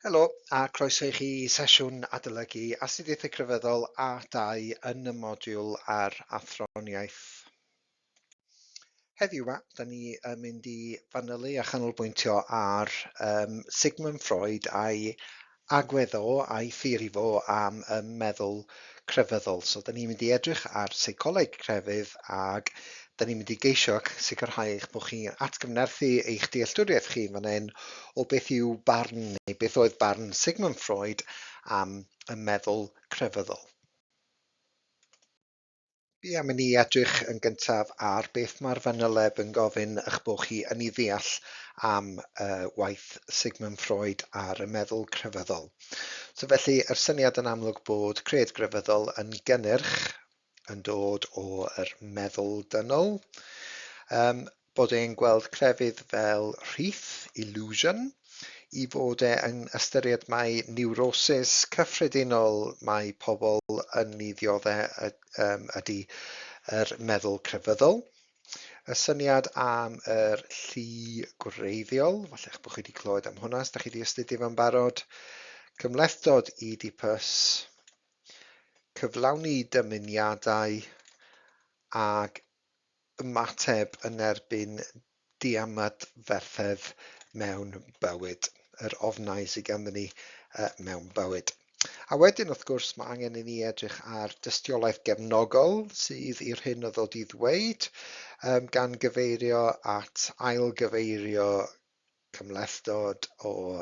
Helo, a croeso i chi i sesiwn adolygu Astudiaethau Crefyddol A2 yn y modiwl ar athroniaeth. Heddiw yma, da ni yn mynd i fanylu a chanolbwyntio ar Sigmund Freud a'i agwedd o, a'i theori fo am y meddwl crefyddol. So, da ni'n mynd i edrych ar seicoleg crefydd ac da ni'n mynd i geisio sicrhau eich bod chi'n atgyfnerthu eich dealltwriaeth chi fan hyn o beth yw barn neu beth oedd barn Sigmund Freud am y meddwl crefyddol. Bi am i ni edrych yn gyntaf ar beth mae'r fanyleb yn gofyn eich bod chi yn ei ddeall am waith Sigmund Freud ar y meddwl crefyddol. So felly, yr syniad yn amlwg bod cred grefyddol yn gynnyrch yn dod o'r meddwl dynol, bod e'n gweld crefydd fel rhith, illusion, i fod e'n ystyried mai niwrosis cyffredinol mae pobl yn ei ddioddau ydy yr meddwl crefyddol. Y syniad am yr llu gwreiddiol, falle eich bod chi wedi clywed am hwnna, os da chi wedi astudio fo'n barod, cymlethdod Oedipus, cyflawni dymuniadau ag ymateb yn erbyn diamadferthedd mewn bywyd, yr ofnau sydd ganddyn ni mewn bywyd. A wedyn, wrth gwrs, mae angen i ni edrych ar dystiolaeth gefnogol sydd i'r hyn o ddod i ddweud, gan gyfeirio at ailgyfeirio cymlethdod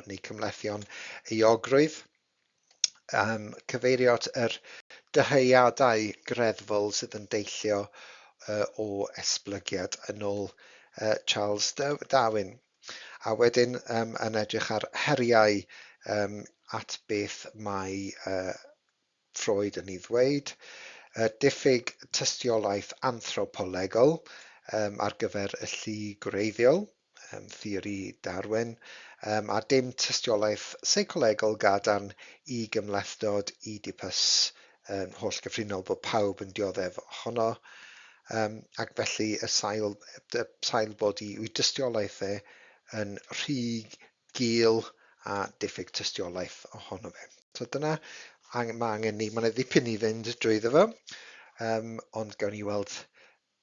neu cymlethion euogrwydd, cyfeirio at yr dyheuadau greddfol sydd yn deillio o esblygiad yn ôl Charles Darwin. A wedyn yn edrych ar heriau at beth mae Freud yn ei ddweud, diffyg tystiolaeth anthropolegol ar gyfer y llu gwreiddiol, theori Darwin, a dim tystiolaeth seicolegol gadarn i gymlethdod Oedipus, holl gyffredinol bod pawb yn dioddef ohono, ac felly y sail bod i'w dystiolaeth yn rhy gul a diffyg tystiolaeth ohono fe. So dyna mae yna ddipyn i fynd drwyddo fo, ond gawn ni weld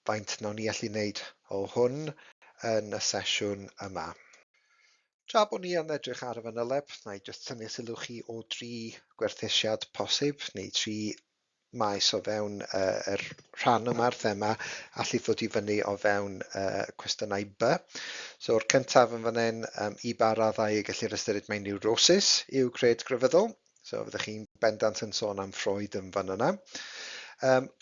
faint nawn ni allu wneud o hwn yn y sesiwn yma. Tra bod ni yn edrych ar y fanyleb, na i jyst tynnu sylw chi o 3 gwerthusiad posib, neu 3 maes o fewn yr rhan yma'r thema allu ddod i fyny o fewn cwestiynau B. So, o'r cyntaf yn fan hyn, i ba raddau y gellir ystyried mai niwrosis yw cred grefyddol. So, fyddwch chi'n bendant yn sôn am Freud yn fan yna.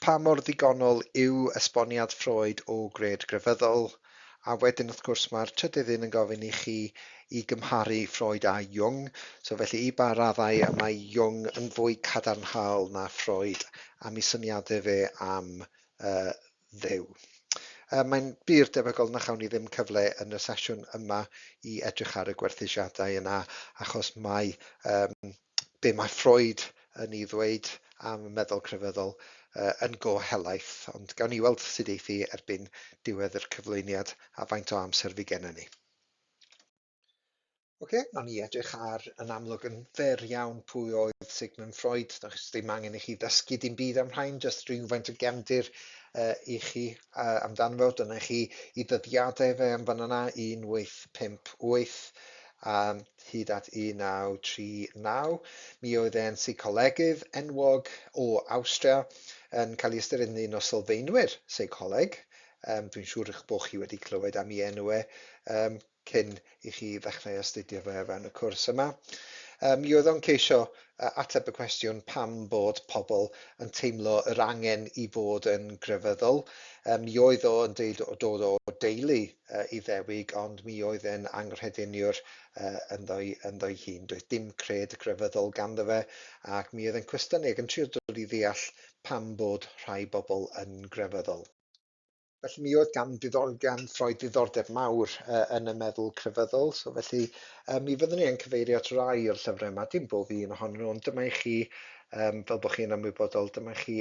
Pa mor ddigonol yw esboniad Freud o gred grefyddol? A wedyn, wrth gwrs, mae'r trydydd un yn gofyn i chi i gymharu Freud a Jung. So felly, i ba raddau mae Jung yn fwy cadarnhaol na Freud am ei syniadau fe am ddew. Mae'n bir debygol na chawn ni ddim cyfle yn y sesiwn yma i edrych ar y gwerthusiadau yna, achos mae be mae Freud yn ei ddweud am y meddwl crefyddol yn go helaeth, ond gawn ni weld sut eithi erbyn diwedd yr cyflwyniad a faint o amser fi gennym ni. Nawn ni edrych ar yn amlwg yn fer iawn pwy oedd Sigmund Freud. Does ddim angen i chi ddysgu dim byd am rhain, jyst rhywfaint o gefndir i chi amdano fo. Dyna chi i ddyddiadau fe am fan yna 1858 hyd at 1939. Mi oedd e'n seicolegydd enwog o Awstria yn cael ei ystyried yn un o sylfaenwyr seicoleg. Dwi'n siŵr eich bod chi wedi clywed am ei enw cyn i chi ddechrau astudio fe fewn y cwrs yma. Mi oedd o'n ceisio ateb y cwestiwn pam bod pobl yn teimlo yr angen i fod yn grefyddol. Mi oedd o'n dod o deulu Iddewig, ond mi oedd e'n anghrediniwr ynddo'i hun. Doedd dim cred grefyddol ganddo fe, ac mi oedd e'n cwestiynu ac yn trio dod i ddeall pam bod rhai bobl yn grefyddol. Felly mi oedd gan Freud ddiddordeb mawr yn y meddwl crefyddol, so felly mi fyddwn ni yn cyfeirio at rai o'r llyfrau yma, dim bob un ohonyn nhw, ond dyma i chi, fel bod chi'n ymwybodol, dyma i chi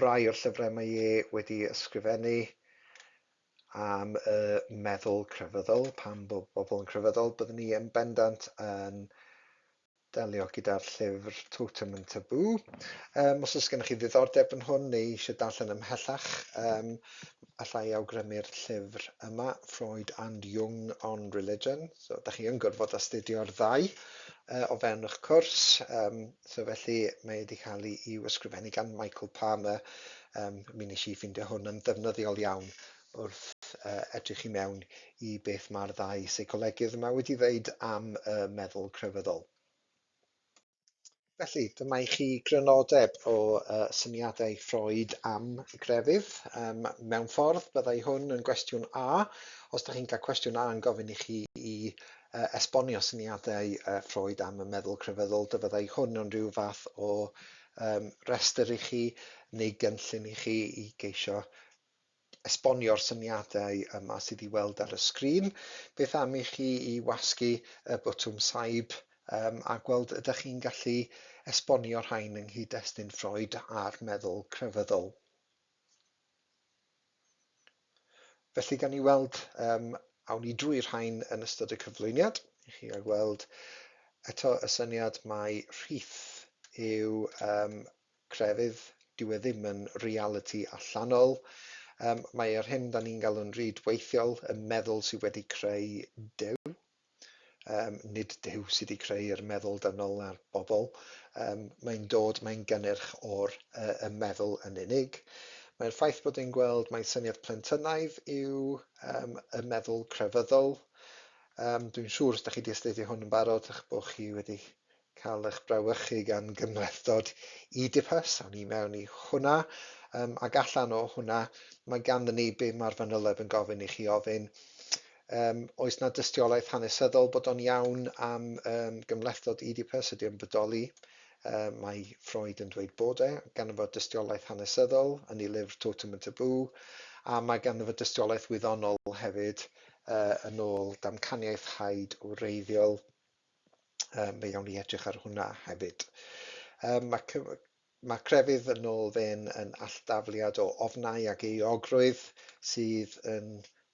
rai o'r llyfrau mae wedi ysgrifennu am y meddwl crefyddol, pam bod bobl yn crefyddol. Byddwn ni yn bendant yn delio gyda'r llyfr Totem and Taboo. Os oes gennych chi ddiddordeb yn hwn neu eisiau darllen ymhellach, allai awgrymu'r llyfr yma, Freud and Jung on Religion. So, da chi yn gorfod astudio'r ddau o fewn eich cwrs. So felly mae wedi cael ei ysgrifennu gan Michael Palmer. Mi nes i ffeindio hwn yn ddefnyddiol iawn wrth edrych i mewn i beth mae'r ddau seicolegydd yma wedi ddeud am meddwl crefyddol. Felly, dyma i chi grynodeb o syniadau Freud am grefydd. Mewn ffordd, byddai hwn yn gwestiwn A. Os da chi'n cael cwestiwn A yn gofyn i chi i esbonio syniadau Freud am y meddwl crefyddol, byddai hwn yn rhyw fath o restr i chi neu gynllun i chi i geisio esbonio'r syniadau yma sydd i weld ar y sgrin. Beth am i chi i wasgu y bwtwm saib a gweld ydych chi'n gallu esbonio rhain yng nghyd-destun Freud a'r meddwl crefyddol. Felly gan i weld, awn ni drwy'r rhain yn ystod y cyflwyniad. I chi gael gweld eto y syniad mae rhith yw crefydd, dyw e ddim yn reality allanol. Mae yr hyn da ni'n galw'n rydweithiol, y meddwl sydd wedi creu Duw. Nid Duw sydd wedi creu'r meddwl dynol a'r bobl. Mae'n gynnyrch o'r y meddwl yn unig. Mae'r ffaith bod yn gweld mai syniad plentynnaidd yw y meddwl crefyddol. Dwi'n siŵr os da chi wedi astudio hwn yn barod eich bod chi wedi cael eich brawychu gan gymlethdod Oedipus. Awn ni mewn i hwnna. Ac allan o hwnna, mae ganddyn ni be mae'r fanyliad yn gofyn i chi ofyn. Oes na dystiolaeth hanesyddol bod o'n iawn am gymlethdod Oedipus, ydy o'n bodoli? Mae Freud yn dweud bod ganddo fo dystiolaeth hanesyddol yn ei lyfr Totem and Taboo, a mae ganddo fo dystiolaeth wyddonol hefyd yn ôl damcaniaeth haid o wreiddiol. Fe iawn i edrych ar hwnna hefyd. Mae crefydd yn ôl fe'n yn alldafliad o ofnau ac euogrwydd sydd yn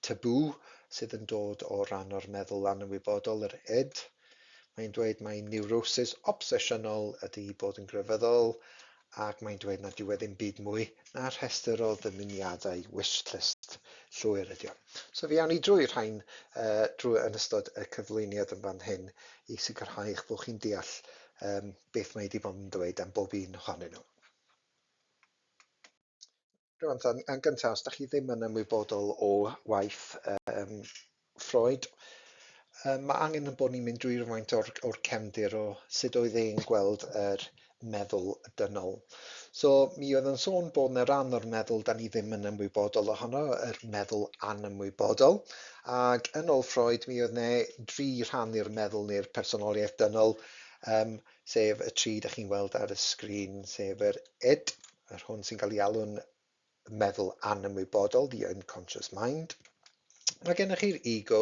tabw, sydd yn dod o ran o'r meddwl anymwybodol, yr id. Mae'n dweud mae neurosis obsesiynol ydy bod yn grefyddol, ac mae'n dweud nad yw e ddim byd mwy na'r rhestr o ddymuniadau wishlist llwyr ydy o. So fi awn ni drwy'r rhain yn ystod y cyflwyniad yn fan hyn i sicrhau eich bod chi'n deall beth mae wedi bod yn dweud am bob un ohonyn nhw. Rwan, yn gyntaf, os da chi ddim yn ymwybodol o waith Freud, mae angen yn bod ni'n mynd drwy'r faint o'r cefndir o sut oedd e'n gweld yr meddwl dynol. So mi oedd yn sôn bod yna ran o'r meddwl da ni ddim yn ymwybodol ohono, yr meddwl anymwybodol. Ac yn ôl Freud, mi oedd yna 3 rhan i'r meddwl neu'r personoliaeth dynol, sef y 3 da chi'n weld ar y sgrin, sef yr id, yr hwn sy'n cael ei alw'n meddwl anymwybodol, the unconscious mind. Mae gennych chi'r ego,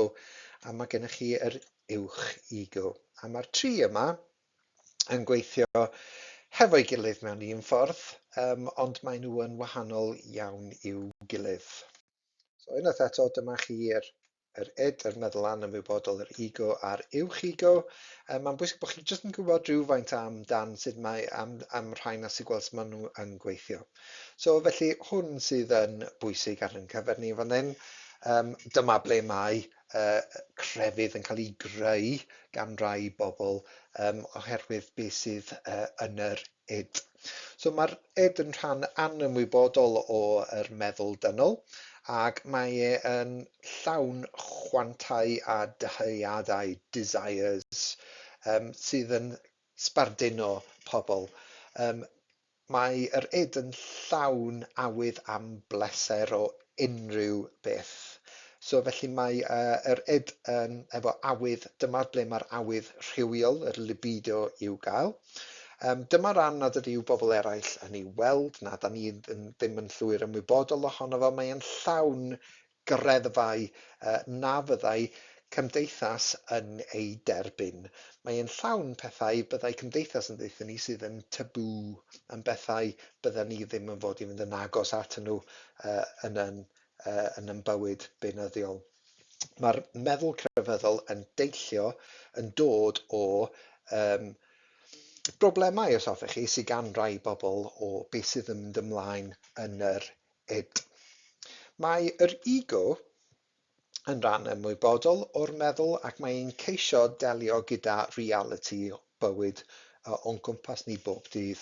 a mae gennych chi yr uwch ego. A mae'r 3 yma yn gweithio hefo'i gilydd mewn un ffordd, ond maen nhw yn wahanol iawn i'w gilydd. So unwaith eto, dyma chi'r id, yr meddwl anymwybodol, yr ego a'r uwch ego. Mae'n bwysig bod chi jyst yn gwybod rhywfaint amdan sut mae am rhain a sy'n gweld sut maen nhw yn gweithio. So felly hwn sydd yn bwysig ar ein cyfer ni fan hyn. Dyma ble mae crefydd yn cael ei greu gan rai bobl oherwydd beth sydd yn yr id. So mae'r id yn rhan anymwybodol o'r meddwl dynol, ac mae e'n llawn chwantau a dyheuadau, desires, sydd yn sbarduno pobl. Mae yr id yn llawn awydd am bleser o unrhyw beth. So felly mae yr id efo awydd, dyma ble mae'r awydd rhywiol, yr libido i'w gael. Dyma ran nad ydyw bobl eraill yn ei weld, nad da ni ddim yn llwyr ymwybodol ohono fo. Mae e'n llawn greddfau na fyddai cymdeithas yn ei derbyn. Mae e'n llawn pethau byddai cymdeithas yn ddeithio ni sydd yn tabw, yn bethau byddai ni ddim yn fod i fynd yn agos at nhw yn yn bywyd beunyddiol. Mae'r meddwl crefyddol yn deillio, yn dod o broblemau os hoffech chi sydd gan rai bobl o beth sydd yn mynd ymlaen yn yr id. Mae yr ego yn ran ymwybodol o'r meddwl ac mae'n ceisio delio gyda reality bywyd o'n cwmpas ni bob dydd.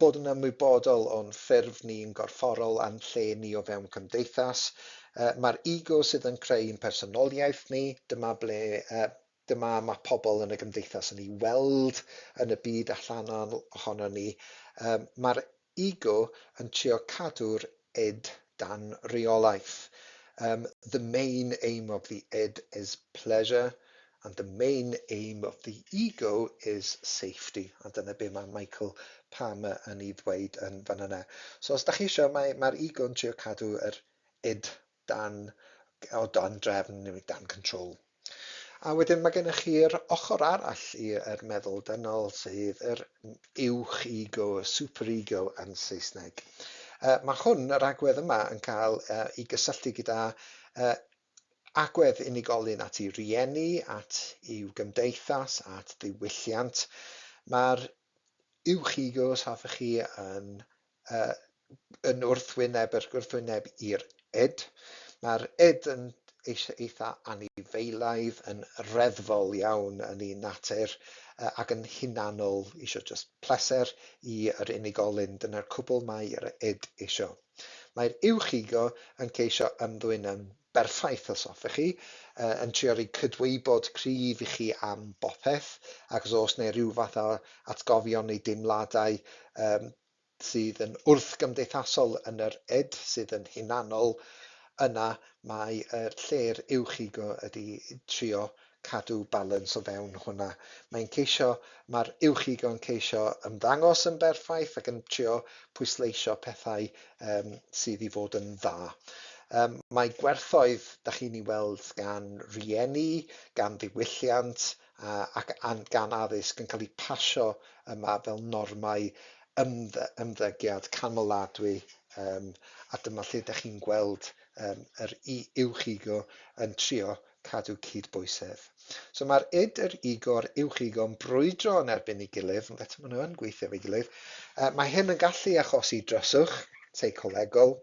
Bod yn ymwybodol o'n ffurf ni'n gorfforol a'n lle ni o fewn cymdeithas. Mae'r ego sydd yn creu'n personoliaeth ni, dyma mae pobl yn y gymdeithas yn ei weld yn y byd allan ohono ni. Mae'r ego yn trio cadw'r id dan reolaeth. The main aim of the id is pleasure, and the main aim of the ego is safety. A dyna be mae Michael Palmer yn ei ddweud yn fan yna. So os da chi eisiau, mae'r ego yn trio cadw yr id dan drefn, dan control. A wedyn mae gennych chi'r ochr arall i'r meddwl dynol sydd yr uwch ego, superego yn Saesneg. Mae hwn, yr agwedd yma, yn cael ei gysylltu gyda agwedd unigolyn at ei rieni, at i'w gymdeithas, at ddiwylliant. Mae'r uwch ego, os hoffech chi, yn wrthwyneb i'r id. Mae'r id yn eitha anifeilaidd, yn reddfol iawn yn ei natur ac yn hunanol, eisiau just pleser i'r unigolyn. Dyna'r cwbl mae yr id eisiau. Mae'r uwch ego yn ceisio ymddwyn yn berffaith os hoffech chi, yn trio rhoi cydweibod cryf i chi am bopeth, ac os oes neu rhyw fath o atgofion neu deimladau sydd yn wrthgymdeithasol yn yr id, sydd yn hunanol, yna mae lle'r uwch ego ydi trio cadw balans o fewn hwnna. Mae'r uwch ego yn ceisio ymddangos yn berffaith ac yn trio pwysleisio pethau sydd i fod yn dda. Mae gwerthoedd, da chi'n ei weld gan rieni, gan ddiwylliant ac gan addysg yn cael ei pasio yma fel normau ymddygiad camladwy, a dyma lle da chi'n gweld yr uwch ego yn trio cadw cydbwysedd. So mae'r id, yr ego, a'r uwch ego yn brwydro yn erbyn ei gilydd, ond eto maen nhw yn gweithio efo'i gilydd. Mae hyn yn gallu achosi dryswch seicolegol.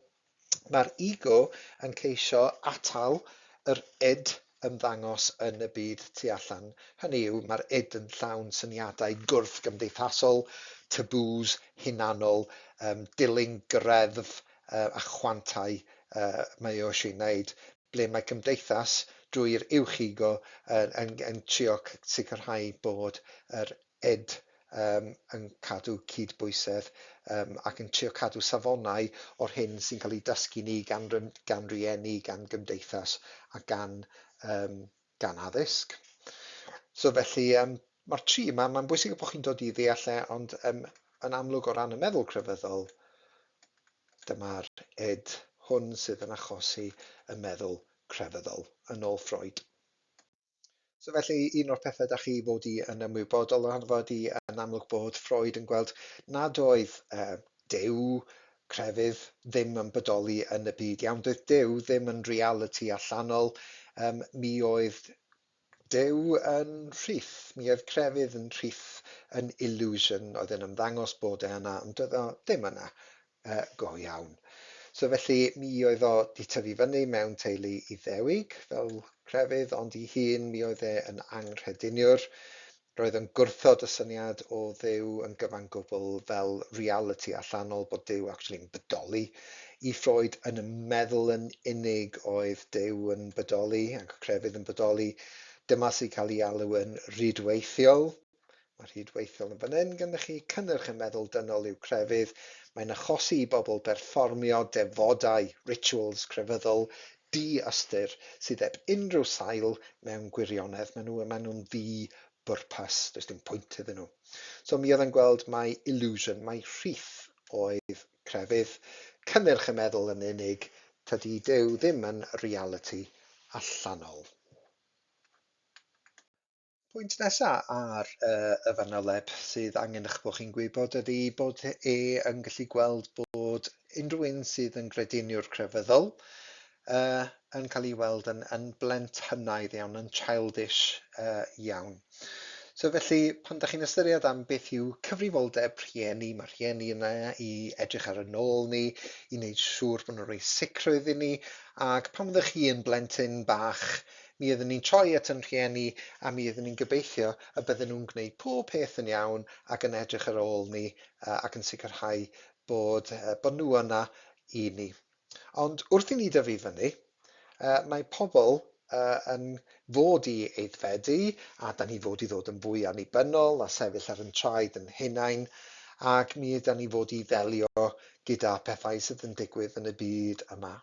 Mae'r ego yn ceisio atal yr id ymddangos yn y byd tu allan. Hynny yw, mae'r id yn llawn syniadau gwrth gymdeithasol, tabŵs, hunanol, dilyn greddf a chwantau mae o eisiau wneud, ble mae cymdeithas drwy'r uwch ego yn trio sicrhau bod yr id yn cadw cydbwysedd ac yn trio cadw safonau o'r hyn sy'n cael ei dysgu ni gan rieni, gan gymdeithas a gan addysg. So felly mae'r tri yma, mae'n bwysig bod chi'n dod i ddeall ond yn amlwg o ran y meddwl crefyddol, dyma'r id hwn sydd yn achosi y meddwl crefyddol yn ôl Freud. So felly un o'r pethau da chi fod i yn ymwybodol ohono fo ydi yn amlwg bod Freud yn gweld nad oedd Duw, crefydd, ddim yn bodoli yn y byd iawn. Doedd Duw ddim yn reality allanol. Mi oedd Duw yn rhith. Mi oedd crefydd yn rhith, yn illusion, oedd yn ymddangos bod e yna, ond doedd o ddim yna go iawn. So felly mi oedd o di tyfu fyny mewn teulu Iddewig fel crefydd, ond i hun mi oedd e yn anghrediniwr. Roedd yn gwrthod y syniad o Dduw yn gyfan gwbl fel reality allanol, bod Duw actually yn bodoli. I Freud yn y meddwl yn unig oedd Duw yn bodoli ac crefydd yn bodoli. Dyma sy'n cael ei alw yn rhydweithiol. Mae'r rhydweithiol yn fan hyn gynnech chi, cynnyrch y meddwl dynol yw crefydd. Mae'n achosi i bobl berfformio defodau, rituals crefyddol, di-ystyr sydd eb unrhyw sail mewn gwirionedd. Maen nhw'n ddi-bwrpas, does dim pwynt iddyn nhw. So mi oedd yn gweld mai illusion, mai rhith oedd crefydd, cynnyrch y meddwl yn unig, tydi Duw ddim yn reality allanol. Pwynt nesaf ar y fanyleb sydd angen eich bod chi'n gwybod ydy bod yn gallu gweld bod unrhyw un sydd yn grediniwr crefyddol yn cael ei weld yn blentynnaidd iawn, yn childish iawn. So felly, pan ydych chi'n ystyried am beth yw cyfrifoldeb rhieni, mae rhieni yna i edrych ar yn ôl ni, i wneud siŵr bod nhw'n rhoi sicrwydd i ni, ac pan fyddwch chi yn blentyn bach, mi ydyn ni'n troi at yn rhieni a mi ydyn ni'n gobeithio y bydden nhw'n gwneud pob peth yn iawn ac yn edrych ar ôl ni ac yn sicrhau bod nhw yna i ni. Ond wrth i ni dyfu fyny, mae pobl yn fod i aeddfedu, a da ni fod i ddod yn fwy annibynnol a sefyll ar yn traed yn hunain, ac mi ydan ni fod i ddelio gyda pethau sydd yn digwydd yn y byd yma.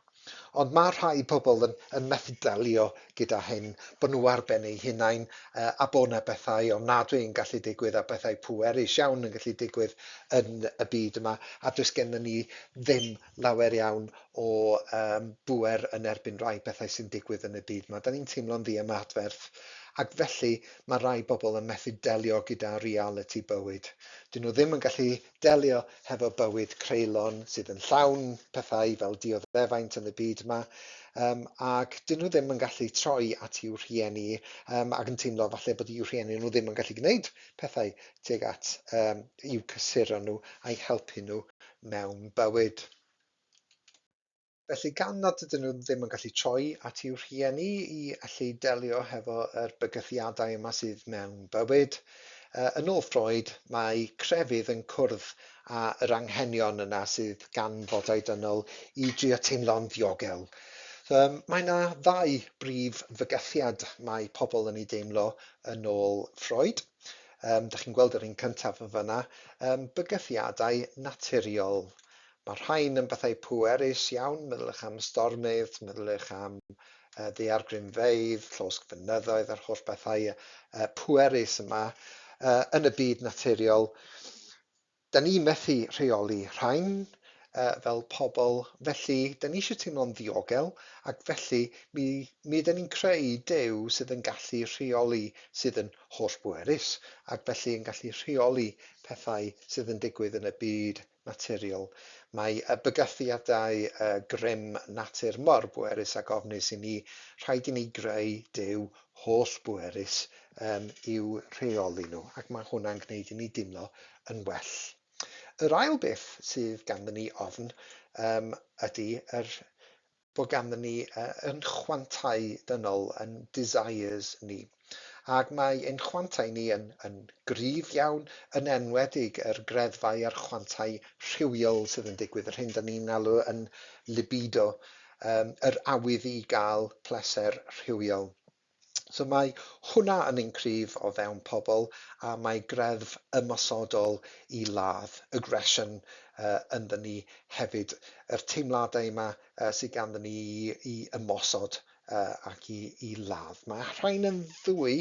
Ond mae rhai pobl yn methu delio gyda hyn, bod nhw ar ben eu hunain a bod yna bethau ofnadwy yn gallu digwydd a bethau pwerus iawn yn gallu digwydd yn y byd yma, a does gennym ni ddim lawer iawn o bwer yn erbyn rai bethau sy'n digwydd yn y byd yma. Da ni'n teimlo'n ddi-ymadferth, ac felly mae rai bobl yn methu delio gyda reality bywyd. Dyn nhw ddim yn gallu delio hefo bywyd creulon sydd yn llawn pethau fel dioddefaint yn y byd yma, ac dyn nhw ddim yn gallu troi at i'w rhieni ac yn teimlo falle bod i'w rhieni nhw ddim yn gallu gwneud pethau tuag at i'w cysuro nhw a'i helpu nhw mewn bywyd. Felly gan nad ydyn nhw ddim yn gallu troi at i'w rhieni i allu delio hefo bygythiadau yma sydd mewn bywyd, yn ôl Freud, mae crefydd yn cwrdd â yr anghenion yna sydd gan fodau dynol i drio teimlo'n ddiogel. Mae yna ddau brif fygythiad mae pobl yn ei deimlo yn ôl Freud. Da chi'n gweld yr un cyntaf yn fyna, bygythiadau naturiol. Mae rhain yn bethau pwerus iawn, meddylech am stormydd, meddylech am ddaeargrynfeydd, llosg fynyddoedd a'r holl bethau pwerus yma yn y byd naturiol. Da ni methu rheoli rhain fel pobl, felly da ni eisiau teimlo'n ddiogel, ac felly mi ydyn ni'n creu Duw sydd yn gallu rheoli sydd yn hollbwerus, ac felly yn gallu rheoli pethau sydd yn digwydd yn y byd naturiol. Mae bygythiadau grym natur mor bwerus ac ofnus i ni, rhaid i ni greu Duw hollbwerus i'w rheoli nhw, ac mae hwnna'n gwneud i ni deimlo yn well. Yr ail beth sydd ganddyn ni ofn ydy bod ganddyn ni yn chwantau dynol, yn desires ni. Ac mae ein chwantau ni yn gryf iawn, yn enwedig yr greddfau a'r chwantau rhywiol sydd yn digwydd, yr hyn da ni'n alw yn libido, yr awydd i gael pleser rhywiol. So mae hwnna yn ein cryf o fewn pobl, a mae greddf ymosodol i ladd, aggression ynddo ni hefyd. Yr teimladau yma sydd ganddyn ni i ymosod ac i ladd. Mae rhain yn ddwy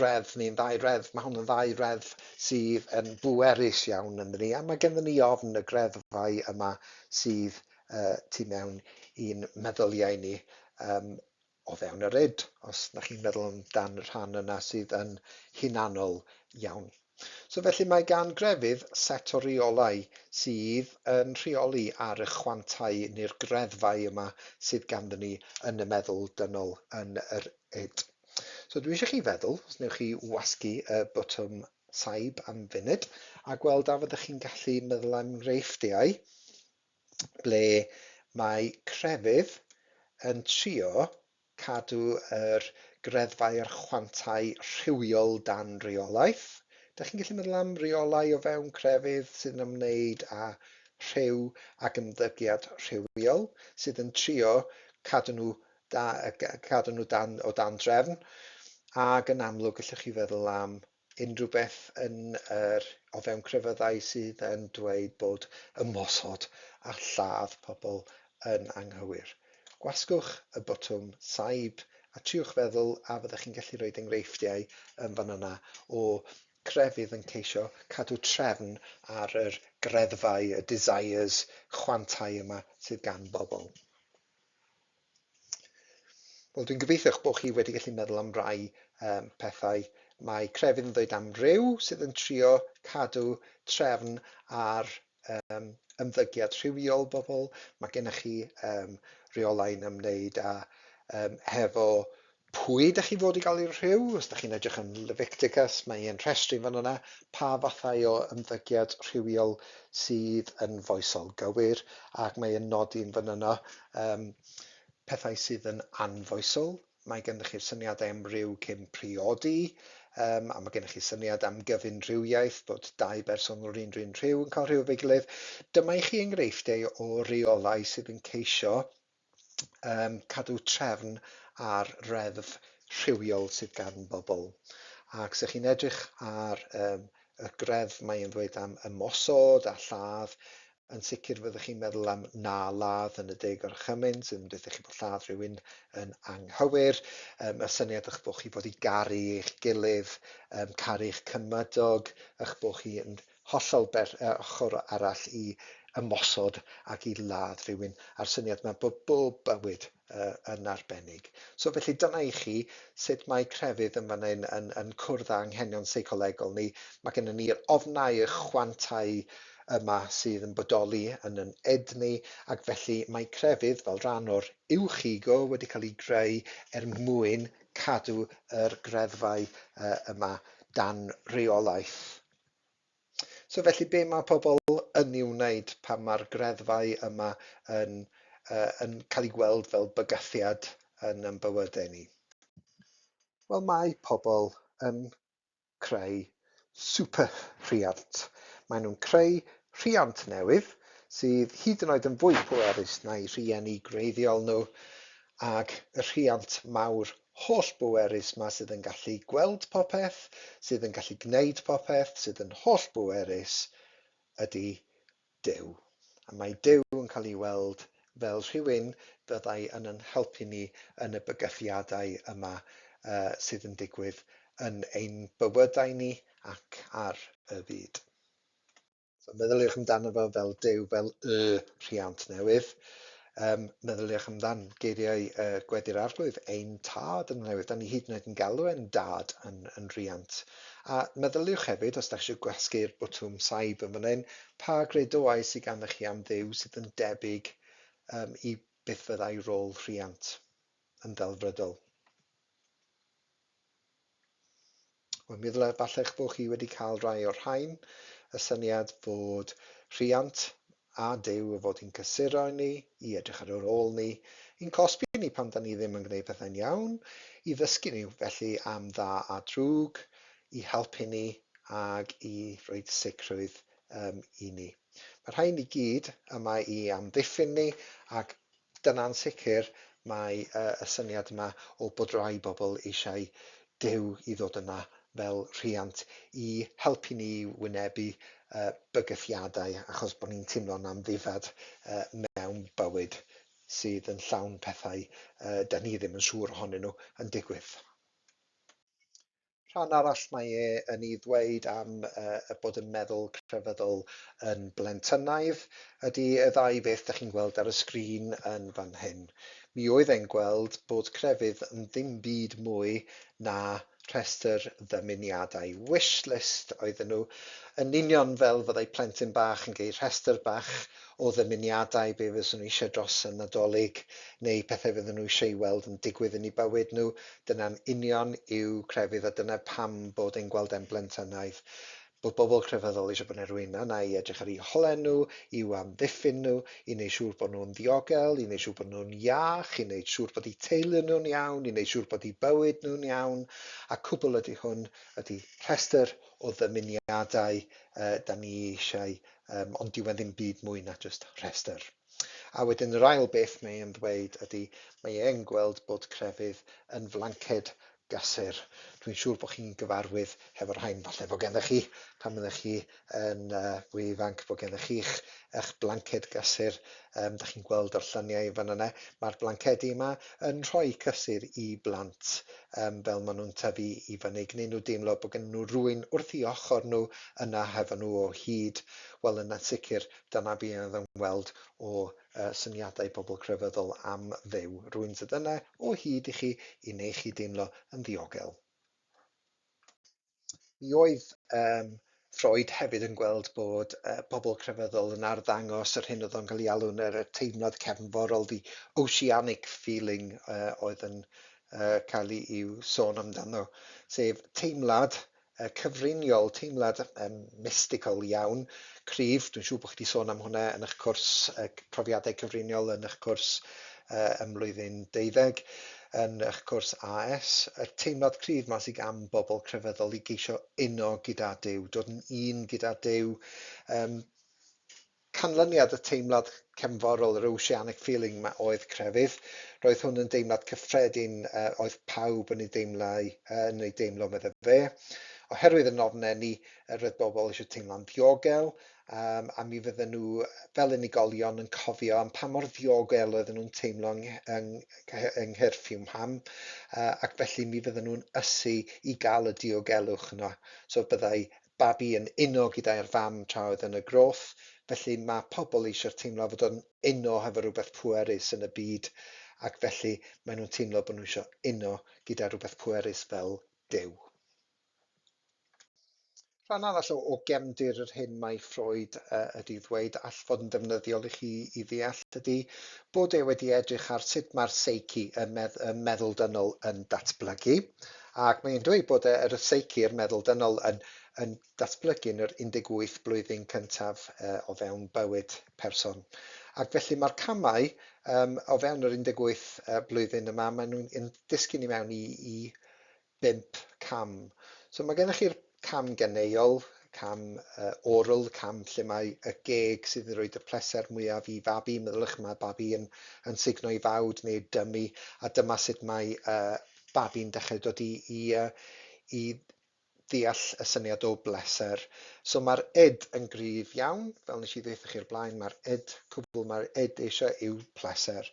reddf neu'n ddau reddf, mae hwn yn ddau reddf sydd yn bwerus iawn ynddo ni, a mae gennym ni ofn y greddfau yma sydd tu mewn i'n meddyliau ni o fewn yr id, os ydych chi'n meddwl amdan y rhan yna sydd yn hunanol iawn. So felly mae gan grefydd set o reolau sydd yn rheoli ar y chwantau neu'r greddfau yma sydd ganddyn ni yn y meddwl dynol yn yr id. So dwi eisiau chi feddwl, os wnewch chi wasgu y botwm saib am funud, a gweld a fyddwch chi'n gallu meddwl am enghreifftiau ble mae crefydd yn trio cadw yr greddfau a'r chwantau rhywiol dan reolaeth. Da chi'n gallu meddwl am reolau o fewn crefydd sydd yn ymwneud â rhyw ac ymddygiad rhywiol, sydd yn trio cadw nhw o dan drefn, ac yn amlwg gallwch chi feddwl am unrhyw beth o fewn crefyddau sydd yn dweud bod ymosod a lladd pobl yn anghywir. Gwasgwch y botwm saib a triwch feddwl a fyddwch chi'n gallu rhoi enghreifftiau yn fan yna o crefydd yn ceisio cadw trefn ar yr greddfau, y desires, chwantau yma sydd gan bobl. Wel, dwi'n gobeithio bod chi wedi gallu meddwl am rai pethau. Mae crefydd yn dweud am ryw sydd yn trio cadw trefn ar ymddygiad rhywiol bobl. Mae gennych chi reolau'n ymwneud â hefo Pwy ydych chi fod i gael i'r rhyw? Os ydych chi'n edrych yn Leviticus, mae e'n rhestru fan yna pa fathau o ymddygiad rhywiol sydd yn foesol gywir, ac mae e'n nodi'n fan yna pethau sydd yn anfoesol. Mae gennych chi'r syniadau am ryw cyn priodi, a mae gennych chi syniad am gyfundrhywiaeth, bod dau berson o'r un rhyw yn cael rhyw efo'i gilydd. Dyma i chi enghreifftiau o reolau sydd yn ceisio cadw trefn ar reddf rhywiol sydd gan bobl. Ac os chi'n edrych ar y greddf mae'n dweud am ymosod a lladd, yn sicr fyddwch chi'n meddwl am na ladd yn y deg orchymyn, sydd yn dweud chi bod lladd rhywun yn anghywir, y syniad eich bod chi fod i garu eich gilydd, caru eich cymydog, eich bod chi yn hollol ochr arall i ymosod ac i ladd rhywun, a'r syniad yma bod bob bywyd yn arbennig. So felly dyna i chi sut mae crefydd yn fan hyn yn cwrdd â anghenion seicolegol ni. Mae gennym ni'r ofnau y chwantau yma sydd yn bodoli yn yn edni, ac felly mae crefydd fel rhan o'r uwch ego wedi cael ei greu mwyn cadw yr greddfau yma dan reolaeth. So felly be mae pobl yn i'w wneud pan mae'r greddfau yma yn cael ei gweld fel bygythiad yn bywydau ni? Wel, mae pobl yn creu super rhiant. Maen nhw'n creu rhiant newydd sydd hyd yn oed yn fwy pwerus na'i rhieni greiddiol nhw, ac y rhiant mawr holl bwerus yma sydd yn gallu gweld popeth, sydd yn gallu gwneud popeth, sydd yn holl bwerus ydy Duw. A mae Duw yn cael ei weld fel rhywun fyddai yn helpu ni yn y bygythiadau yma sydd yn digwydd yn ein bywydau ni ac ar y byd. So meddyliwch amdano fo fel Duw, fel y rhiant newydd. Meddyliwch amdan geiriau Gwedi'r Arglwydd, ein tad yn newydd. Da ni hyd yn oed yn galw e'n dad yn rhiant. A meddyliwch hefyd, os da chi eisiau gwasgu'r bwtwm saib yn fan hyn, pa gredoau sydd ganddo chi am Dduw sydd yn debyg i beth fyddai rôl rhiant yn ddelfrydol. Wel, mi ddylai falla'ch bod chi wedi cael rai o'r rhain, y syniad fod rhiant a Duw fod hi'n cysuro ni, i edrych ar yr ôl ni, i'n cosbi ni pan da ni ddim yn gwneud pethau'n iawn, i ddysgu ni felly am dda a drwg, i helpu ni ag i roi sicrwydd i ni. Mae'r rhain i gyd yma i amddiffyn ni, ac dyna'n sicr mae y syniad yma o bod rai bobl eisiau Duw i ddod yna fel rhiant i helpu ni wynebu bygythiadau, achos bod ni'n teimlo'n amddifad mewn bywyd sydd yn llawn pethau da ni ddim yn siŵr ohonyn nhw yn digwydd. Rhan arall mae yn ei ddweud am bod yn meddwl crefyddol yn blentynnaidd ydy y ddau beth da chi'n gweld ar y sgrin yn fan hyn. Mi oedd e'n gweld bod crefydd yn ddim byd mwy na rhestr ddymuniadau. Wish list oedden nhw, yn union fel fyddai plentyn bach yn geir rhestr bach o ddymuniadau be fyddwn nhw eisiau dros y Nadolig, neu pethau fyddwn nhw eisiau weld yn digwydd yn eu bywyd nhw. Dyna'n union yw crefydd, a dyna pam bod e'n gweld e'n blentynnaidd. Bod bobl crefyddol eisiau bod yn rhywun yna i edrych ar eu holen nhw, i'w amddiffyn nhw, i wneud siŵr bod nhw'n ddiogel, i wneud siŵr bod nhw'n iach, i wneud siŵr bod eu teulu nhw'n iawn, i wneud siŵr bod eu bywyd nhw'n iawn, a cwbl ydy hwn, ydy rhestr o ddymuniadau da ni eisiau, ond dyw e ddim byd mwy na just rhestr. A wedyn yr ail beth mae e'n dweud ydy, mae e'n gweld bod crefydd yn flanced gysur. Dwi'n siŵr bod chi'n gyfarwydd hefo'r rhain, falle bod gennych chi, pan byddech chi yn fwy ifanc, bod gennych chi'ch blanced gysur. Da chi'n gweld o'r lluniau fan yna. Mae'r blancedi yma yn rhoi cysur i blant fel maen nhw'n tyfu i fyny. Gneu nhw deimlo bod gen nhw rhywun wrth i ochr nhw yna hefo nhw o hyd. Wel, yna sicr, dyna fi oedd yn weld o syniadau bobl crefyddol am Dduw. Rwy'n sydd yna o hyd i chi i neu chi deimlo yn ddiogel. Mi oedd Freud hefyd yn gweld bod bobl crefyddol yn arddangos yr hyn oedd o'n cael ei alw'n teimlad cefnforol, the oceanic feeling oedd yn cael i'w sôn amdano, sef teimlad cyfriniol, teimlad mystical iawn, cryf. Dwi'n siŵr bod chi wedi sôn am hwnna yn eich cwrs profiadau cyfriniol yn eich cwrs ym mlwyddyn 12, yn eich cwrs AS. Y teimlad cryf yma sydd gan bobl crefyddol i geisio uno gyda Duw, dod yn un gyda Duw. Canlyniad y teimlad cefnforol, yr oceanic feeling yma oedd crefydd. Roedd hwn yn deimlad cyffredin, oedd pawb yn ei deimlo medda fe. Oherwydd y nofnau ni, roedd bobl eisiau teimlo'n ddiogel, a mi fydden nhw fel unigolion yn cofio am pa mor ddiogel oedden nhw'n teimlo yng nghyrff i'w mham, ac felly mi fydden nhw'n ysu i gael y diogelwch yno. So byddai babi yn uno gyda'r fam tra oedd yn y groth, felly mae pobl eisiau teimlo fod yn uno hefo rhywbeth pwerus yn y byd, ac felly maen nhw'n teimlo bod nhw eisiau uno gyda rhywbeth pwerus fel Duw. Rhan arall o gefndir yr hyn mae Freud ydi ddweud all fod yn defnyddiol i chi i ddeall ydy bod e wedi edrych ar sut mae'r seici, y meddwl dynol yn datblygu, ac mae'n dweud bod yr seici, yr meddwl dynol, yn datblygu yn yr 18 blwyddyn cyntaf o fewn bywyd person. Ac felly mae'r camau o fewn yr 18 blwyddyn yma, maen nhw'n disgyn i mewn i 5 cam. So mae gennych chi'r cam geneuol, cam oral, cam lle mae y geg sydd yn rhoi y pleser mwyaf i fabi. Meddylwch mae babi yn signo i fawd neu dymu, a dyma sut mae babi'n dechrau dod i ddeall y syniad o bleser. So mae'r id yn gryf iawn, fel nes i ddeutha chi'r blaen, mae'r id eisiau yw pleser,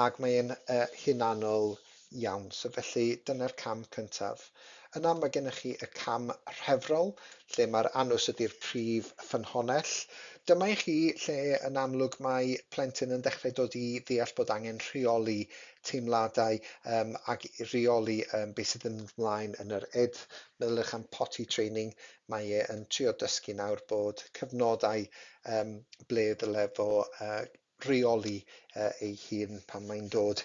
ac mae'n hunanol iawn. So felly dyna'r cam cyntaf. Yna mae gennych chi y cam rhefrol, lle mae'r anws ydy'r prif ffynhonnell. Dyma i chi lle yn amlwg mae plentyn yn dechrau dod i ddeall bod angen rheoli teimladau ac rheoli beth sydd yn ymlaen yn yr id. Meddylwch am potty training, mae e yn trio dysgu nawr bod cyfnodau ble ddyle fo rheoli ei hun pan mae'n dod